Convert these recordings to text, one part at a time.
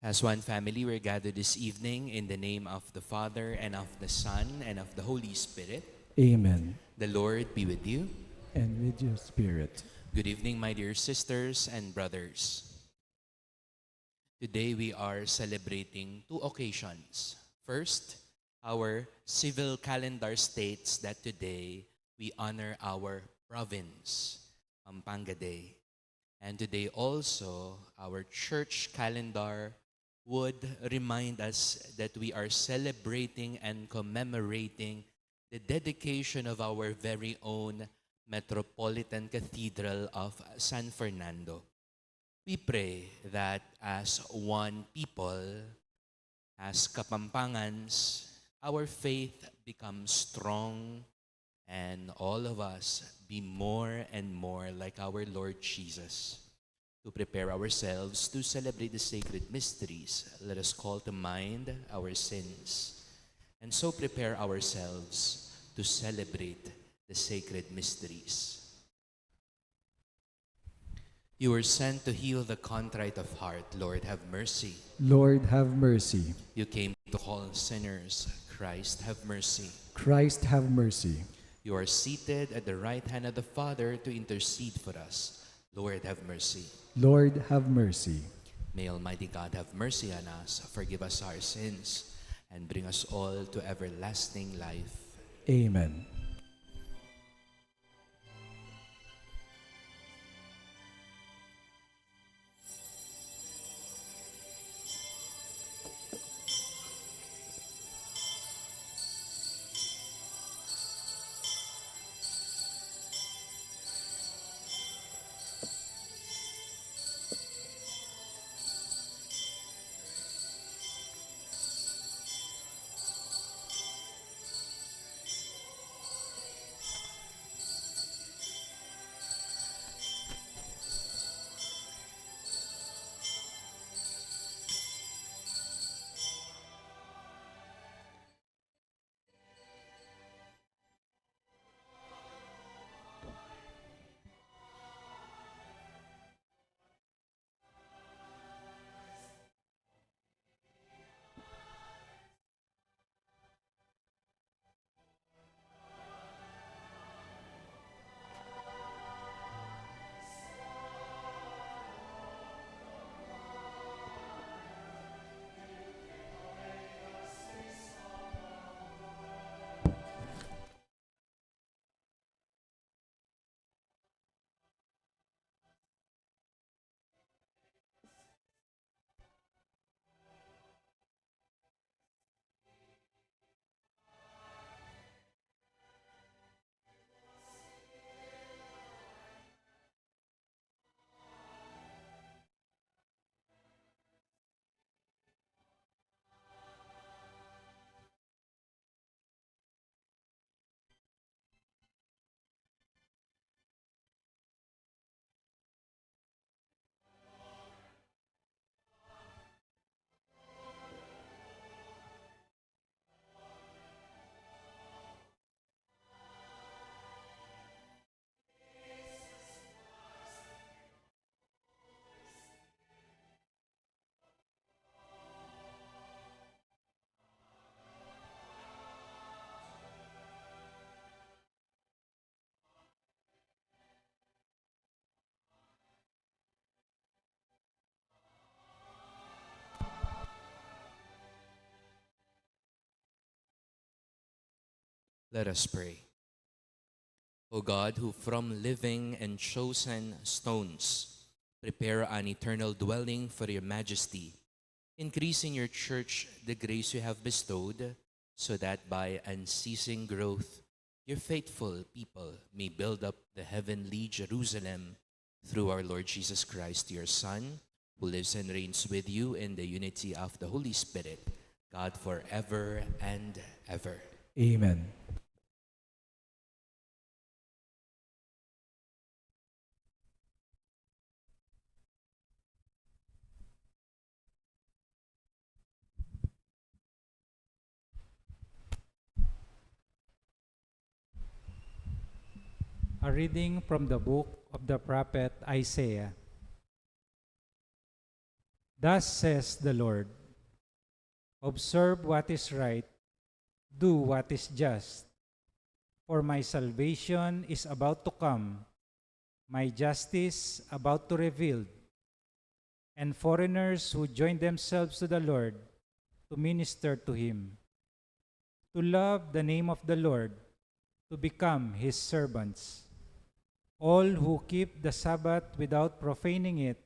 As one family, we're gathered this evening in the name of the Father, and of the Son, and of the Holy Spirit. Amen. The Lord be with you. And with your spirit. Good evening, my dear sisters and brothers. Today we are celebrating two occasions. First, our civil calendar states that today we honor our province, Pampanga Day. And today also, our church calendar would remind us that we are celebrating and commemorating the dedication of our very own Metropolitan Cathedral of San Fernando. We pray that as one people, as Kapampangans, our faith becomes strong and all of us be more and more like our Lord Jesus. To prepare ourselves to celebrate the sacred mysteries, let us call to mind our sins, and so prepare ourselves to celebrate the sacred mysteries. You were sent to heal the contrite of heart. Lord, have mercy. Lord, have mercy. You came to call sinners. Christ, have mercy. Christ, have mercy. You are seated at the right hand of the Father to intercede for us. Lord, have mercy. Lord, have mercy. May Almighty God have mercy on us, forgive us our sins, and bring us all to everlasting life. Amen. Let us pray. O God, who from living and chosen stones prepare an eternal dwelling for your majesty, increase in your church the grace you have bestowed, so that by unceasing growth your faithful people may build up the heavenly Jerusalem through our Lord Jesus Christ, your Son, who lives and reigns with you in the unity of the Holy Spirit, God forever and ever. Amen. A reading from the book of the prophet Isaiah. Thus says the Lord, observe what is right, do what is just, for my salvation is about to come, my justice about to revealed, and foreigners who join themselves to the Lord to minister to him, to love the name of the Lord, to become his servants. All who keep the Sabbath without profaning it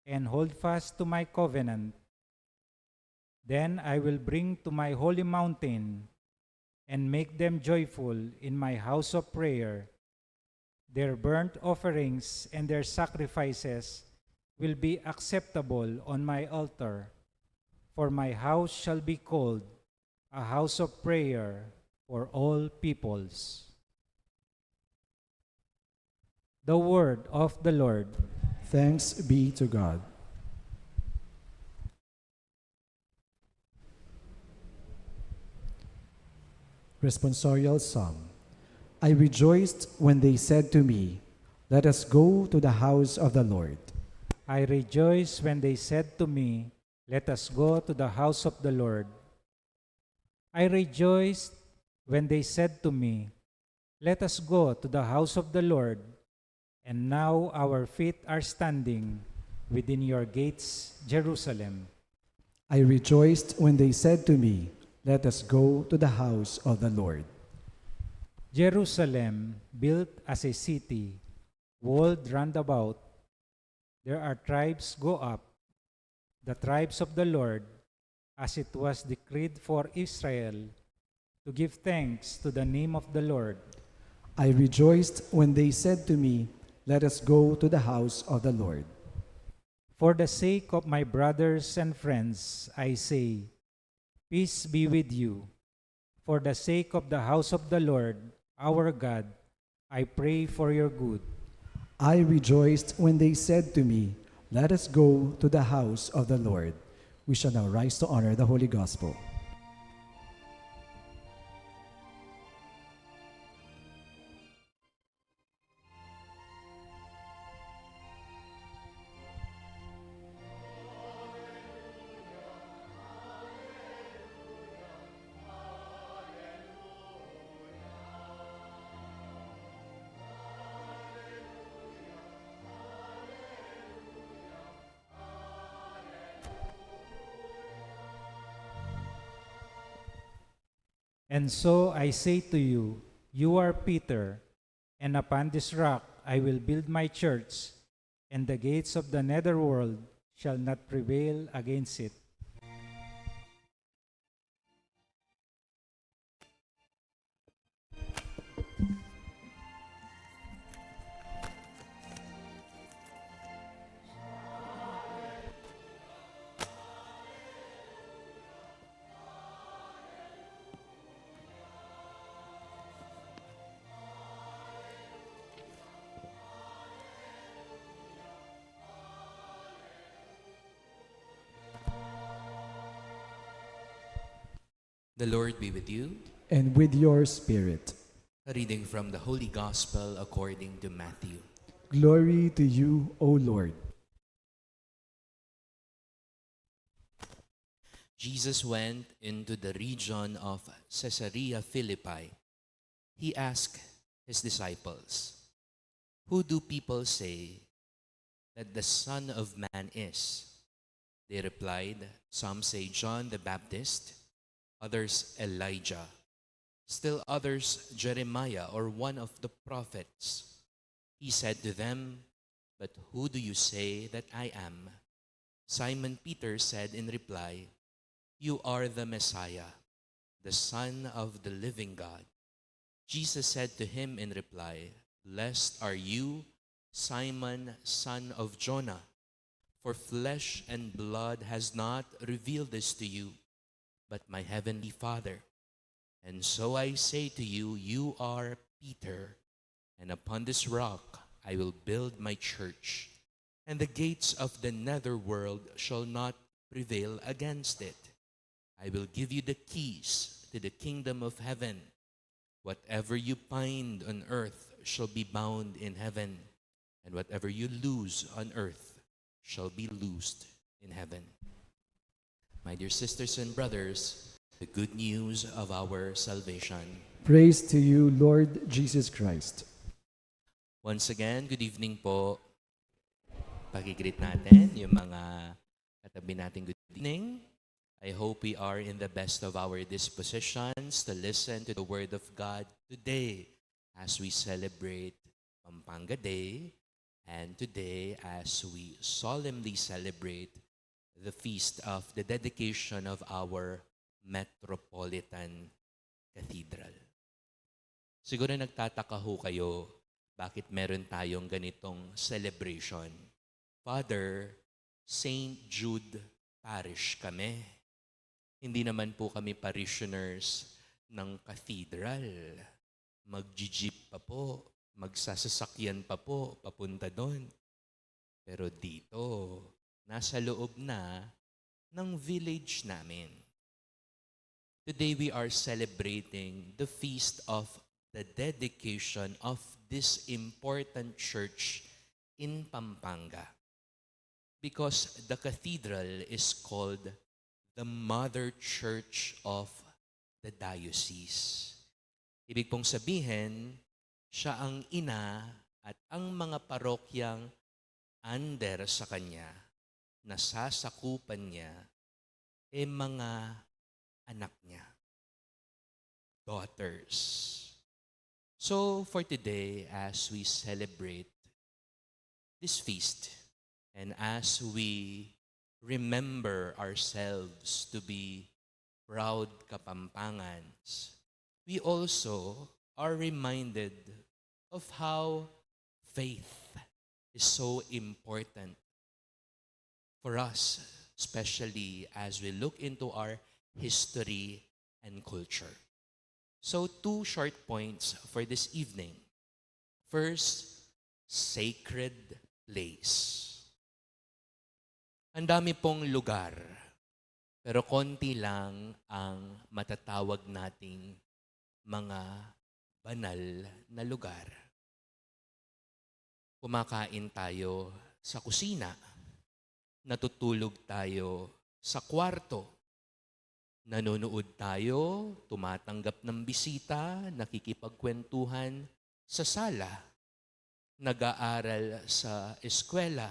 and hold fast to my covenant, then I will bring to my holy mountain and make them joyful in my house of prayer. Their burnt offerings and their sacrifices will be acceptable on my altar, for my house shall be called a house of prayer for all peoples. The word of the Lord. Thanks be to God. Responsorial Psalm. I rejoiced when they said to me, let us go to the house of the Lord. I rejoiced when they said to me, let us go to the house of the Lord. I rejoiced when they said to me, let us go to the house of the Lord. And now our feet are standing within your gates, Jerusalem. I rejoiced when they said to me, let us go to the house of the Lord. Jerusalem, built as a city, walled round about, there are tribes go up, the tribes of the Lord, as it was decreed for Israel, to give thanks to the name of the Lord. I rejoiced when they said to me, let us go to the house of the Lord. For the sake of my brothers and friends, I say, peace be with you. For the sake of the house of the Lord, our God, I pray for your good. I rejoiced when they said to me, let us go to the house of the Lord. We shall now rise to honor the Holy Gospel. And so I say to you, you are Peter, and upon this rock I will build my church, and the gates of the netherworld shall not prevail against it. The Lord be with you. And with your spirit. A reading from the Holy Gospel according to Matthew. Glory to you, O Lord. Jesus went into the region of Caesarea Philippi. He asked his disciples, who do people say that the Son of Man is? They replied, some say John the Baptist, others Elijah, still others Jeremiah or one of the prophets. He said to them, but who do you say that I am? Simon Peter said in reply, you are the Messiah, the Son of the living God. Jesus said to him in reply, blessed are you, Simon, son of Jonah, for flesh and blood has not revealed this to you, but my heavenly Father. And so I say to you, you are Peter, and upon this rock I will build my church, and the gates of the netherworld shall not prevail against it. I will give you the keys to the kingdom of heaven. Whatever you bind on earth shall be bound in heaven, and whatever you loose on earth shall be loosed in heaven. My dear sisters and brothers, the good news of our salvation. Praise to you, Lord Jesus Christ. Once again, good evening po. Pag-greet natin yung mga katabi natin. Good evening. I hope we are in the best of our dispositions to listen to the Word of God today as we celebrate Pampanga Day and today as we solemnly celebrate the feast of the dedication of our Metropolitan Cathedral. Siguro nagtataka ho kayo bakit meron tayong ganitong celebration. Father, St. Jude Parish kami. Hindi naman po kami parishioners ng cathedral. Mag-jeep pa po, magsasasakyan pa po, papunta doon. Pero dito, nasa loob na ng village namin. Today we are celebrating the feast of the dedication of this important church in Pampanga. Because the cathedral is called the Mother Church of the Diocese. Ibig pong sabihin, siya ang ina at ang mga parokyang under sa kanya, nasasakupan niya, mga anak niya, daughters. So for today, as we celebrate this feast, and as we remember ourselves to be proud Kapampangans, we also are reminded of how faith is so important for us, especially as we look into our history and culture. So 2 short points for this evening. First, sacred place. Ang dami pong lugar, pero konti lang ang matatawag nating mga banal na lugar. Kumakain tayo sa kusina, natutulog tayo sa kwarto, nanonood tayo, tumatanggap ng bisita, nakikipagkwentuhan sa sala, nag-aaral sa eskwela,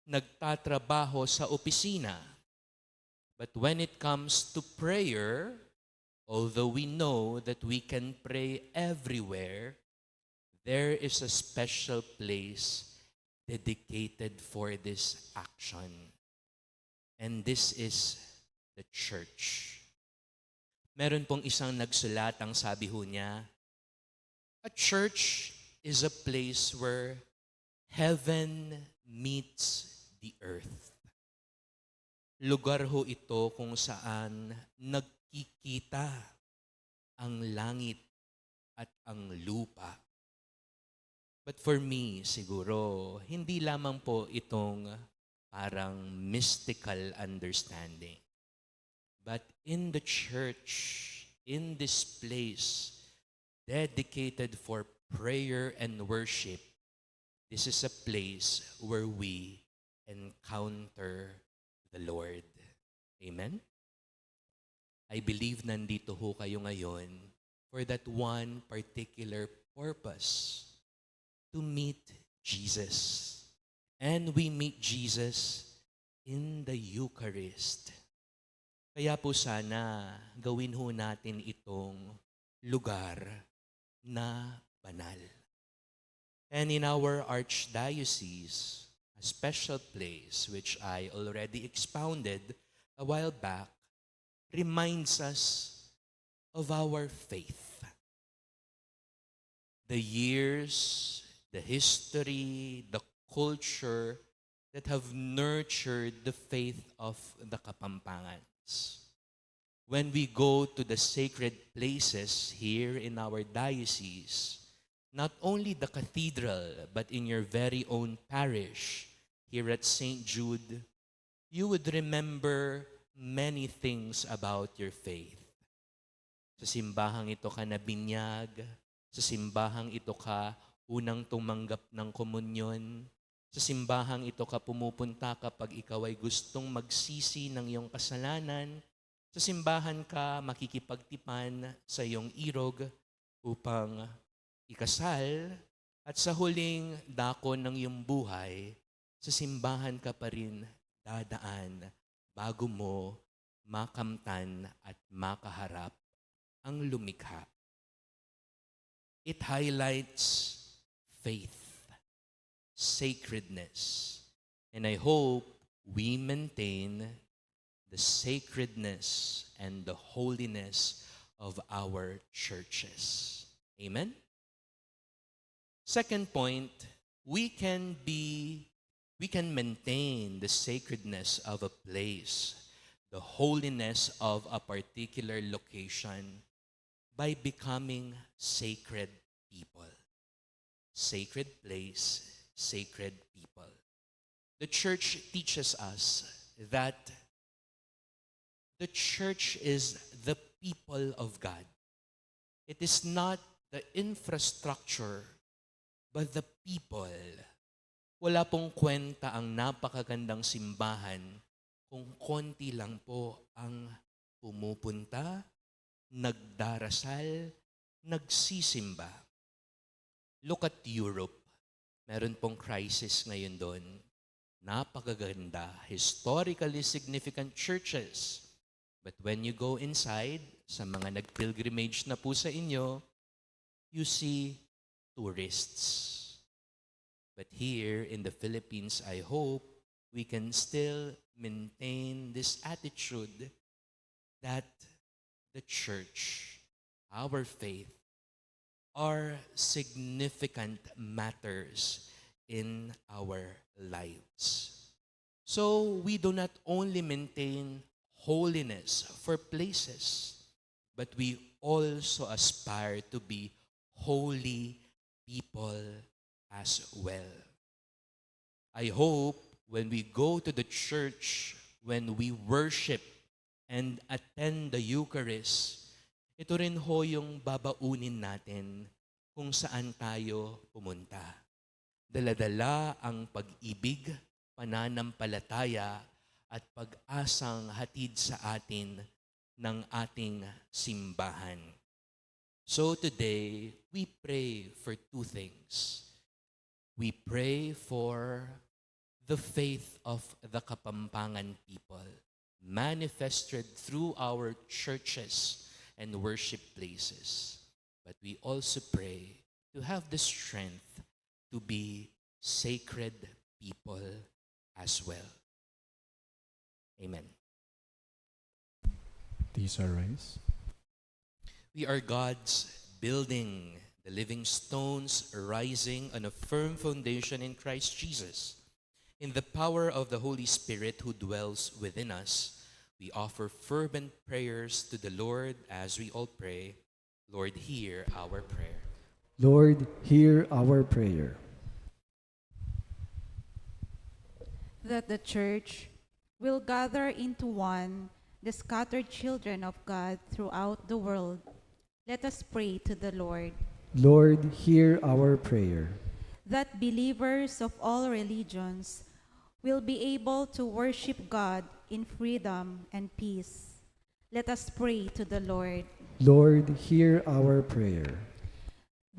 nagtatrabaho sa opisina. But when it comes to prayer, although we know that we can pray everywhere, there is a special place dedicated for this action. And this is the church. Meron pong isang nagsulat, ang sabi ho niya, a church is a place where heaven meets the earth. Lugar ho ito kung saan nagkikita ang langit at ang lupa. But for me, siguro, hindi lamang po itong parang mystical understanding. But in the church, in this place dedicated for prayer and worship, this is a place where we encounter the Lord. Amen? I believe nandito ho kayo ngayon for that one particular purpose, to meet Jesus. And we meet Jesus in the Eucharist. Kaya po sana gawin ho natin itong lugar na banal. And in our archdiocese, a special place which I already expounded a while back reminds us of our faith. The years, the history, the culture that have nurtured the faith of the Kapampangans. When we go to the sacred places here in our diocese, not only the cathedral, but in your very own parish, here at St. Jude, you would remember many things about your faith. Sa simbahang ito ka nabinyag, sa simbahang ito ka unang tumanggap ng komunyon, Sa simbahang ito ka pumupunta kapag ikaw ay gustong magsisi ng iyong kasalanan. Sa simbahan ka makikipagtipan sa iyong irog upang ikasal, at sa huling dako ng iyong buhay, sa simbahan ka pa rin dadaan bago mo makamtan at makaharap ang lumikha. It highlights faith, sacredness, and I hope we maintain the sacredness and the holiness of our churches. Amen? Second point, we can maintain the sacredness of a place, the holiness of a particular location by becoming sacred people. Sacred place, sacred people. The church teaches us that the church is the people of God. It is not the infrastructure, but the people. Wala pong kwenta ang napakagandang simbahan kung konti lang po ang pumupunta, nagdarasal, nagsisimba. Look at Europe. Meron pong crisis ngayon doon. Napakaganda, historically significant churches. But when you go inside, sa mga nag-pilgrimage na po sa inyo, you see tourists. But here in the Philippines, I hope we can still maintain this attitude that the church, our faith, are significant matters in our lives. So we do not only maintain holiness for places, but we also aspire to be holy people as well. I hope when we go to the church, when we worship and attend the Eucharist, ito rin ho yung babaunin natin kung saan tayo pumunta. Dala-dala ang pag-ibig, pananampalataya, at pag-asang hatid sa atin ng ating simbahan. So today, we pray for two things. We pray for the faith of the Kapampangan people, manifested through our churches and worship places. But we also pray to have the strength to be sacred people as well. Amen. These are rise. We are God's building, the living stones rising on a firm foundation in Christ Jesus. In the power of the Holy Spirit who dwells within us, we offer fervent prayers to the Lord as we all pray. Lord, hear our prayer. Lord, hear our prayer. That the church will gather into one the scattered children of God throughout the world. Let us pray to the Lord. Lord, hear our prayer. That believers of all religions will be able to worship God in freedom and peace. Let us pray to the Lord. Lord, hear our prayer.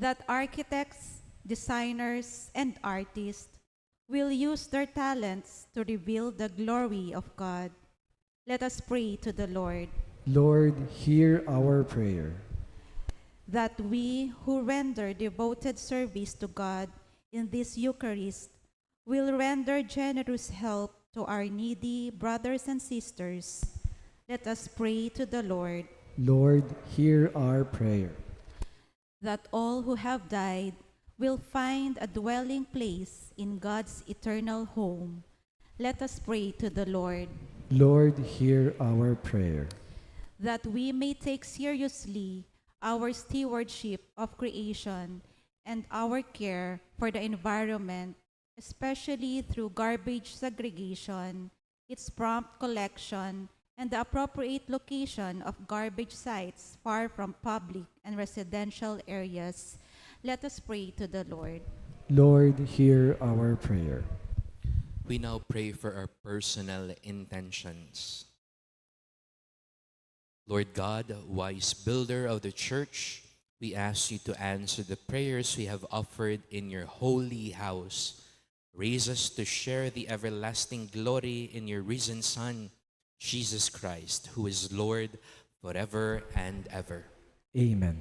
That architects, designers, and artists will use their talents to reveal the glory of God. Let us pray to the Lord. Lord, hear our prayer. That we who render devoted service to God in this Eucharist will render generous help to our needy brothers and sisters. Let us pray to the Lord. Lord, hear our prayer. That all who have died will find a dwelling place in God's eternal home. Let us pray to the Lord. Lord, hear our prayer. That we may take seriously our stewardship of creation and our care for the environment, especially through garbage segregation, its prompt collection, and the appropriate location of garbage sites far from public and residential areas. Let us pray to the Lord. Lord, hear our prayer. We now pray for our personal intentions. Lord God, wise builder of the church, we ask you to answer the prayers we have offered in your holy house. Raise us to share the everlasting glory in your risen Son, Jesus Christ, who is Lord forever and ever. Amen.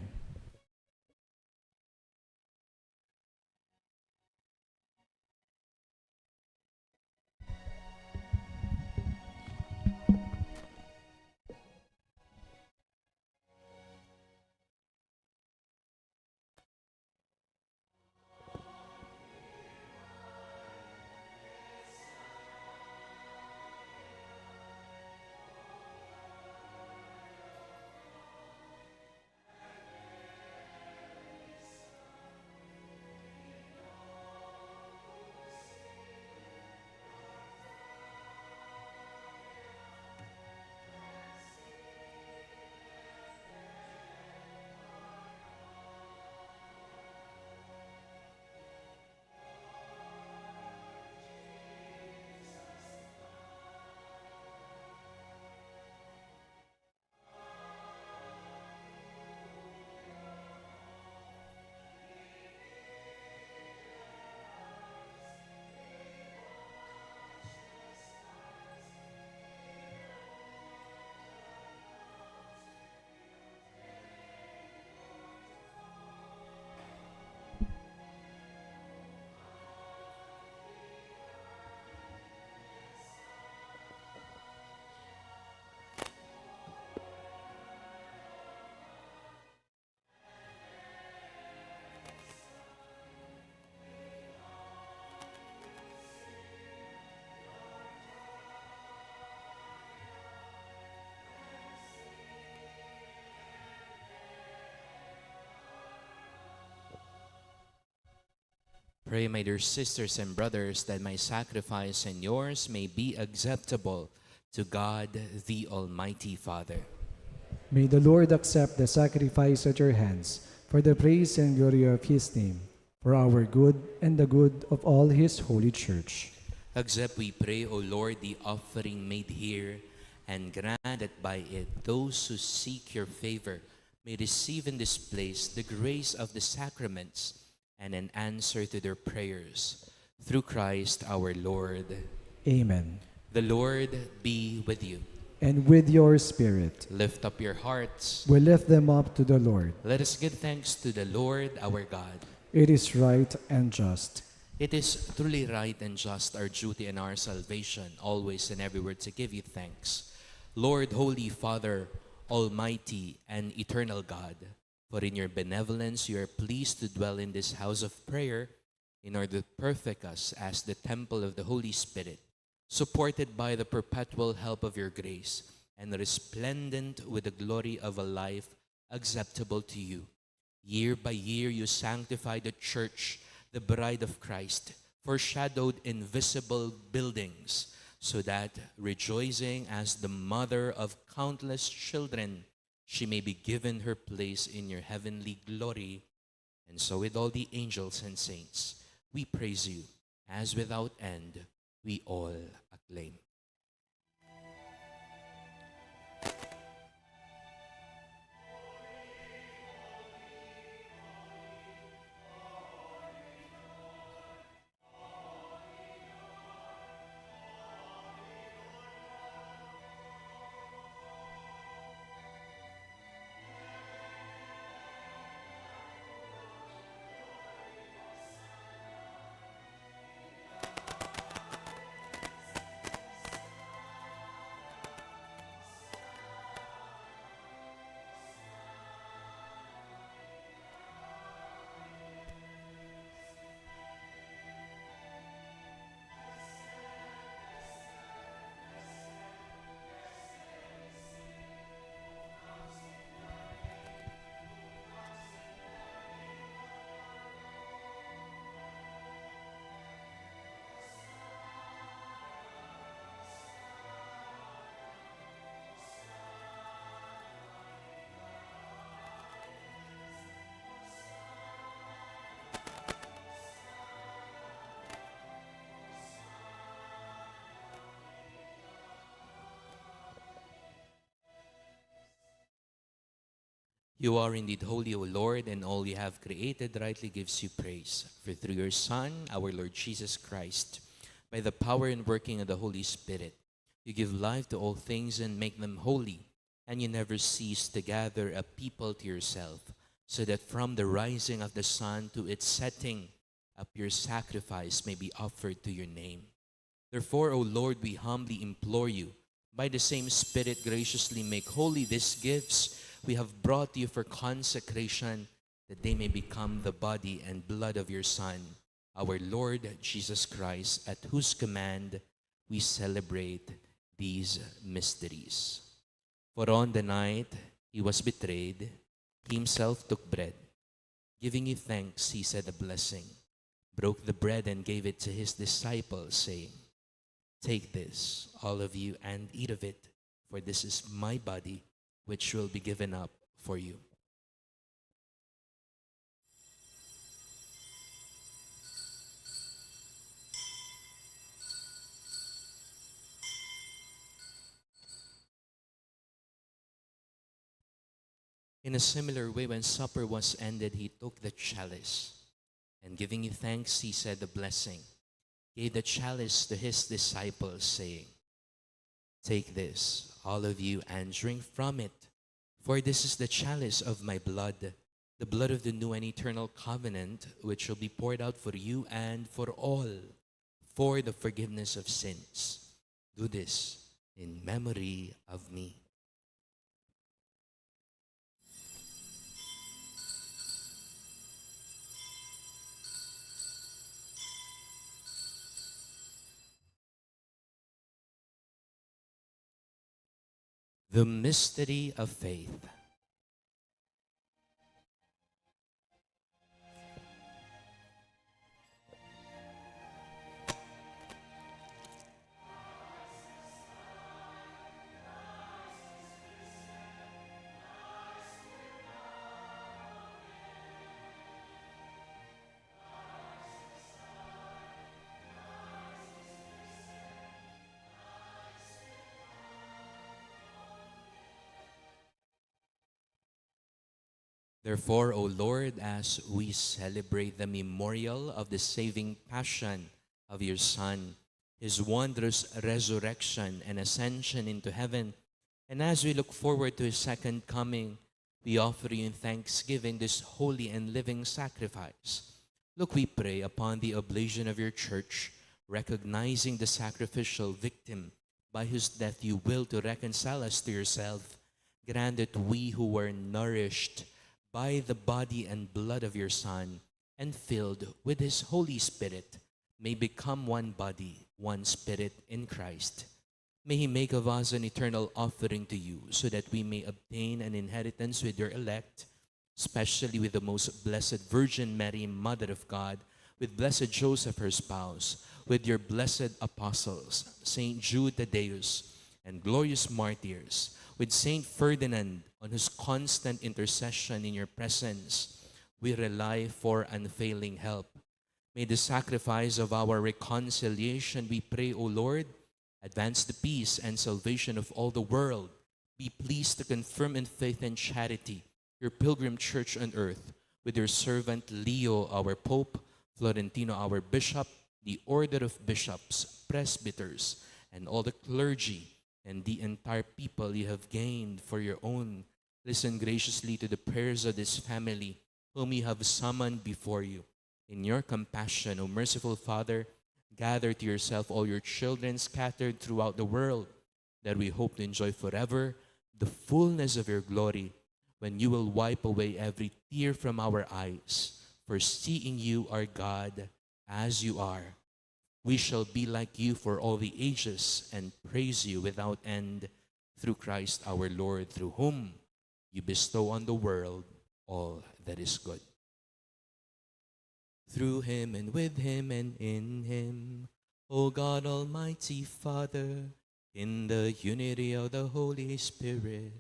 Pray, my dear sisters and brothers, that my sacrifice and yours may be acceptable to God, the Almighty Father. May the Lord accept the sacrifice at your hands for the praise and glory of his name, for our good and the good of all his holy church. Accept, we pray, O Lord, the offering made here, and grant that by it those who seek your favor may receive in this place the grace of the sacraments and an answer to their prayers. Through Christ our Lord. Amen. The Lord be with you. And with your spirit, Lift up your hearts. we lift them up to the Lord. Let us give thanks to the Lord our God. It is right and just. It is truly right and just, our duty and our salvation, always and everywhere to give you thanks. Lord, Holy Father, Almighty and eternal God, for in your benevolence you are pleased to dwell in this house of prayer in order to perfect us as the temple of the Holy Spirit, supported by the perpetual help of your grace and resplendent with the glory of a life acceptable to you. Year by year you sanctify the church, the bride of Christ, foreshadowed in visible buildings, so that, rejoicing as the mother of countless children, she may be given her place in your heavenly glory. And so with all the angels and saints, we praise you, as without end we all acclaim. You are indeed holy, O Lord, and all you have created rightly gives you praise. For through your Son, our Lord Jesus Christ, by the power and working of the Holy Spirit, you give life to all things and make them holy, and you never cease to gather a people to yourself, so that from the rising of the sun to its setting, a pure sacrifice may be offered to your name. Therefore, O Lord, we humbly implore you, by the same Spirit graciously make holy these gifts we have brought you for consecration, that they may become the body and blood of your Son, our Lord Jesus Christ, at whose command we celebrate these mysteries. For on the night he was betrayed, he himself took bread. Giving you thanks, he said a blessing, broke the bread and gave it to his disciples, saying, "Take this, all of you, and eat of it, for this is my body, which will be given up for you." In a similar way, when supper was ended, he took the chalice, and giving you thanks, he said a blessing, gave the chalice to his disciples, saying, "Take this, all of you, and drink from it, for this is the chalice of my blood, the blood of the new and eternal covenant, which shall be poured out for you and for all, for the forgiveness of sins. Do this in memory of me." The mystery of faith. Therefore, O Lord, as we celebrate the memorial of the saving passion of your Son, his wondrous resurrection and ascension into heaven, and as we look forward to his second coming, we offer you in thanksgiving this holy and living sacrifice. Look, we pray, upon the oblation of your church, recognizing the sacrificial victim by whose death you will to reconcile us to yourself. Grant that we who were nourished by the body and blood of your Son, and filled with his Holy Spirit, may become one body, one spirit in Christ. May he make of us an eternal offering to you, so that we may obtain an inheritance with your elect, especially with the most blessed Virgin Mary, Mother of God, with blessed Joseph, her spouse, with your blessed apostles, Saint Jude, Thaddeus, and glorious martyrs, with Saint Ferdinand, on whose constant intercession in your presence we rely for unfailing help. May the sacrifice of our reconciliation, we pray, O Lord, advance the peace and salvation of all the world. Be pleased to confirm in faith and charity your pilgrim church on earth, with your servant Leo, our Pope, Florentino, our Bishop, the order of bishops, presbyters, and all the clergy, and the entire people you have gained for your own. Listen graciously to the prayers of this family, whom you have summoned before you. In your compassion, O merciful Father, gather to yourself all your children scattered throughout the world, that we hope to enjoy forever the fullness of your glory, when you will wipe away every tear from our eyes. For seeing you, our God, as you are, we shall be like you for all the ages, and praise you without end, through Christ our Lord, through whom you bestow on the world all that is good. Through him, and with him, and in him, O God, Almighty Father, in the unity of the Holy Spirit,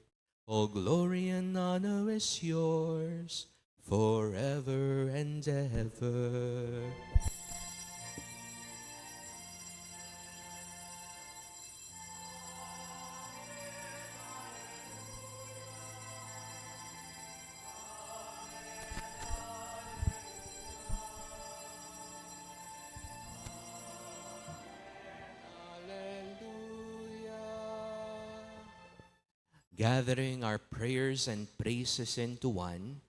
all glory and honor is yours forever and ever. gathering our prayers and praises into one,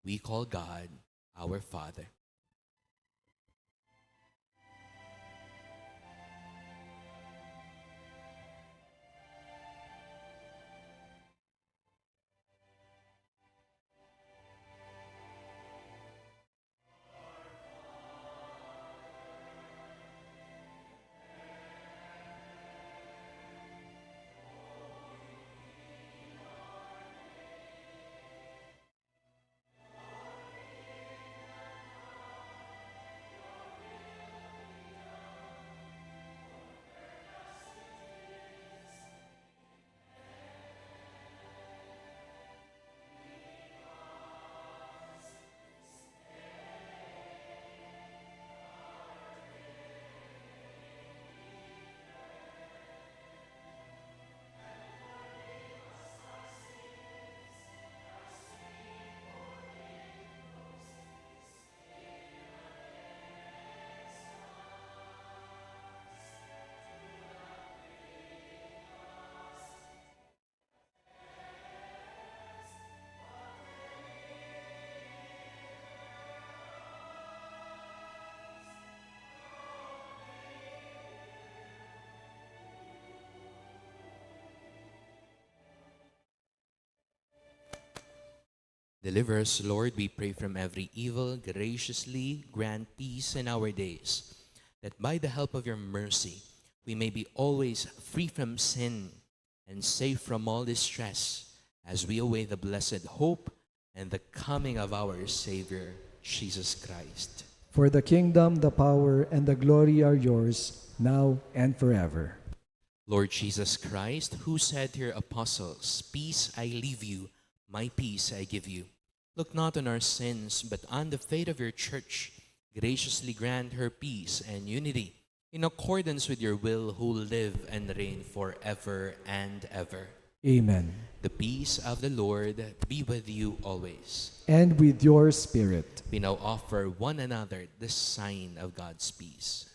we call God our Father. Deliver us, Lord, we pray, from every evil. Graciously grant peace in our days, that by the help of your mercy we may be always free from sin and safe from all distress, as we await the blessed hope and the coming of our Savior, Jesus Christ. For the kingdom, the power, and the glory are yours, now and forever. Lord Jesus Christ, who said to your apostles, "Peace I leave you, my peace I give you," look not on our sins, but on the fate of your church. Graciously grant her peace and unity, in accordance with your will, who live and reign forever and ever. Amen. The peace of the Lord be with you always. And with your spirit. We now offer one another the sign of God's peace.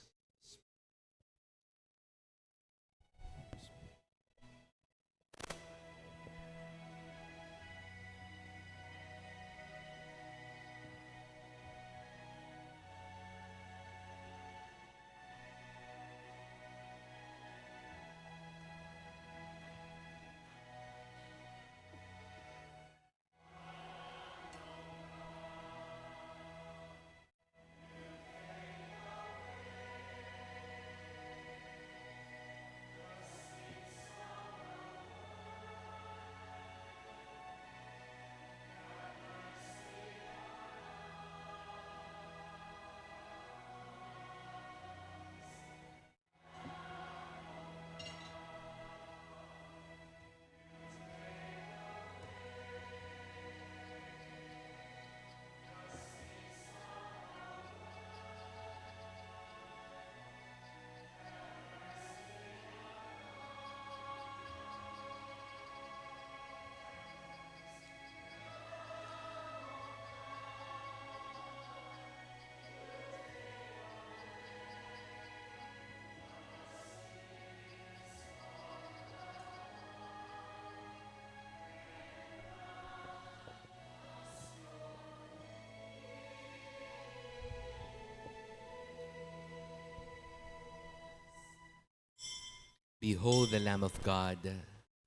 Behold the Lamb of God.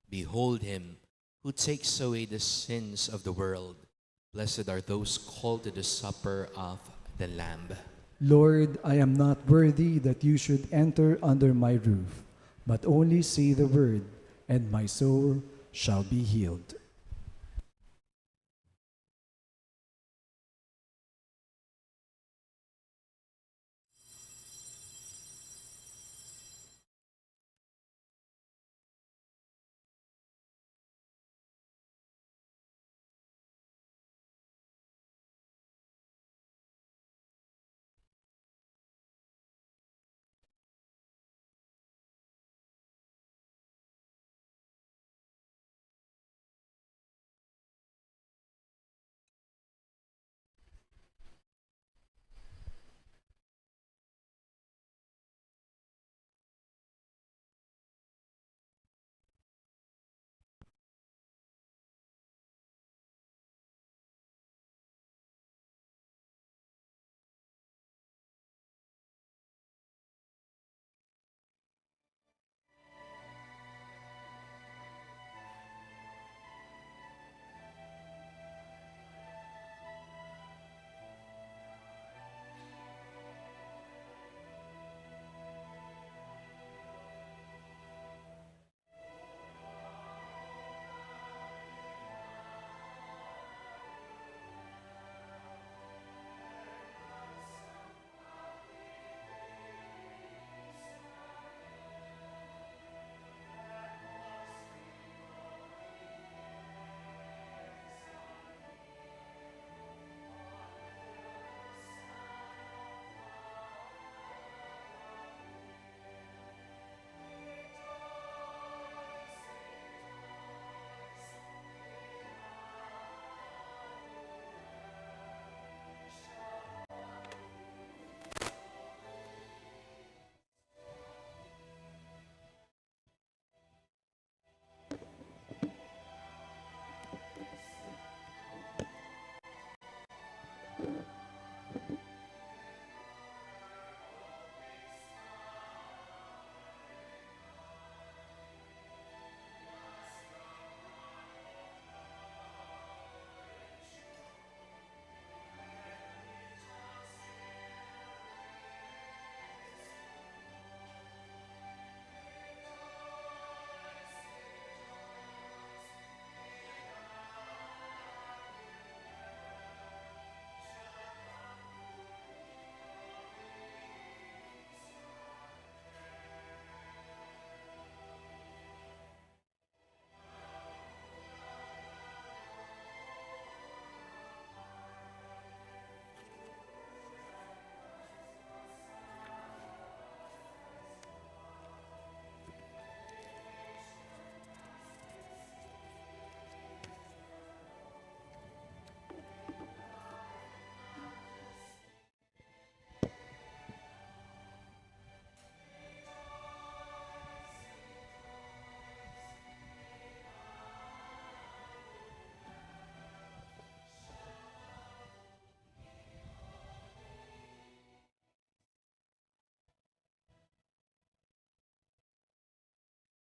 Behold him who takes away the sins of the world. Blessed are those called to the supper of the Lamb. Lord, I am not worthy that you should enter under my roof, but only say the word, and my soul shall be healed.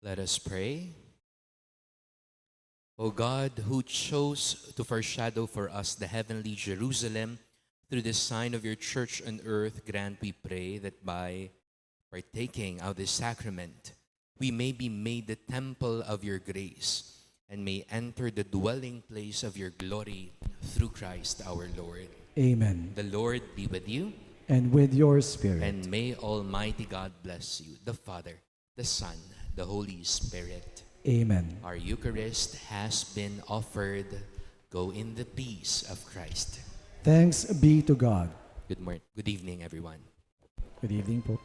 Let us pray. O God, who chose to foreshadow for us the heavenly Jerusalem through the sign of your church on earth, grant, we pray, that by partaking of this sacrament, we may be made the temple of your grace and may enter the dwelling place of your glory through Christ our Lord. Amen. The Lord be with you, And with your spirit. and may Almighty God bless you, the Father, the Son, the Holy Spirit. Amen. Our Eucharist has been offered. Go in the peace of Christ. Thanks be to God. Good evening, everyone. Good evening po.